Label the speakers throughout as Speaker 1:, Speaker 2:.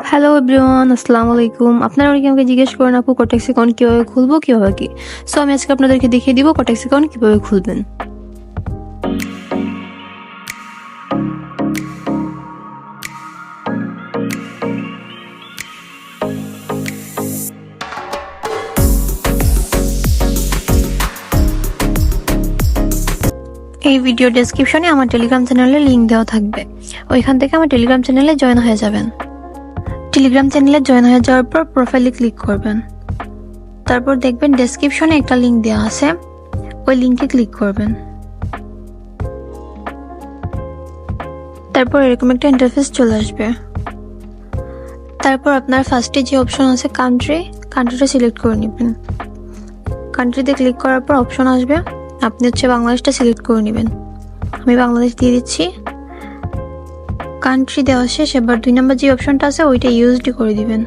Speaker 1: Hello everyone, আসসালামু আলাইকুম। আপনারা অনেকে আমাকে জিজ্ঞেস করেন আপু কটেক্স অ্যাকাউন্ট কীভাবে খুলবো, কীভাবে কি। সো আমি আজকে আপনাদেরকে দেখিয়ে দিব কটেক্স অ্যাকাউন্ট কীভাবে খুলবেন। এই ভিডিও ডেসক্রিপশনে আমার টেলিগ্রাম চ্যানেলের লিঙ্ক দেওয়া থাকবে, ওইখান থেকে আমার টেলিগ্রাম চ্যানেলে জয়েন হয়ে যাবেন। টেলিগ্রাম চ্যানেলে জয়েন হয়ে যাওয়ার পর প্রোফাইলে ক্লিক করবেন, তারপর দেখবেন ডেসক্রিপশনে একটা লিঙ্ক দেওয়া আছে, ওই লিঙ্কে ক্লিক করবেন। তারপর এরকম একটা ইন্টারফেস চলে আসবে। তারপর আপনার ফার্স্টে যে অপশন আছে কান্ট্রিটা সিলেক্ট করে নেবেন। কান্ট্রিতে ক্লিক করার পর অপশন আসবে, আপনি বাংলাদেশটা সিলেক্ট করে নেবেন। আমি বাংলাদেশ দিয়ে দিচ্ছি। কান্ট্রি দেওয়া শেষ, এবার 2 নম্বর যে অপশনটা আছে ওইটা ইউএসডি করে দিবেন।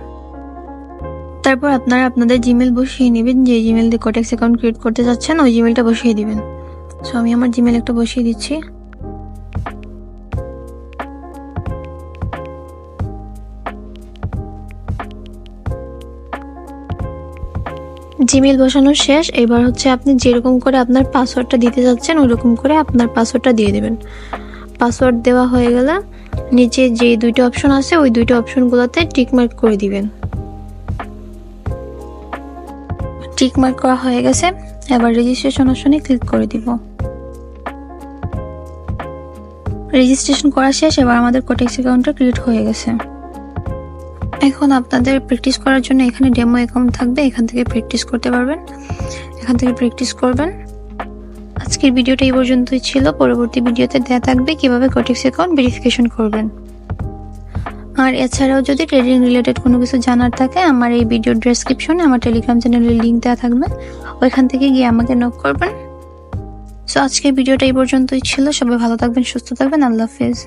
Speaker 1: তারপর আপনারা আপনাদের জিমেল বসিয়ে নেবেন, যে জিমেল দিয়ে কটেক্স অ্যাকাউন্ট ক্রিয়েট করতে যাচ্ছেন ওই জিমেলটা বসিয়ে দিবেন। সো আমি আমার জিমেল একটা বসিয়ে দিচ্ছি। জিমেল বসানো শেষ, এবার আপনি যেরকম করে আপনার পাসওয়ার্ডটা দিতে যাচ্ছেন ওইরকম করে আপনার পাসওয়ার্ডটা দিয়ে দেবেন। পাসওয়ার্ড দেওয়া হয়ে গেলে নিচে যে 2টা অপশন আছে ওই 2টা অপশনগুলোতে টিক মার্ক করে দিবেন। টিক মার্ক করা হয়ে গেছে, এবার রেজিস্ট্রেশন অপশনে ক্লিক করে দিব। রেজিস্ট্রেশন করা শেষ, এবার আমাদের কটেক্স অ্যাকাউন্টটা ক্রিয়েট হয়ে গেছে। এখন আপনাদের প্র্যাকটিস করার জন্য এখানে ডেমো অ্যাকাউন্ট থাকবে, এখান থেকে প্র্যাকটিস করতে পারবেন, এখান থেকে প্র্যাকটিস করবেন। আজকের ভিডিওটা এই পর্যন্তই ছিল। পরবর্তী ভিডিওতে দেওয়া থাকবে কিভাবে কটেক্স অ্যাকাউন্ট ভেরিফিকেশন করবেন। আর এছাড়াও যদি ট্রেডিং রিলেটেড কোনো কিছু জানার থাকে, আমার এই ভিডিওর ডেসক্রিপশনে আমার টেলিগ্রাম চ্যানেলের লিঙ্ক দেওয়া থাকবে, ওইখান থেকে গিয়ে আমাকে নক করবেন। সো আজকের ভিডিওটা এই পর্যন্তই ছিল। সবাই ভালো থাকবেন, সুস্থ থাকবেন। আল্লাহ হাফেজ।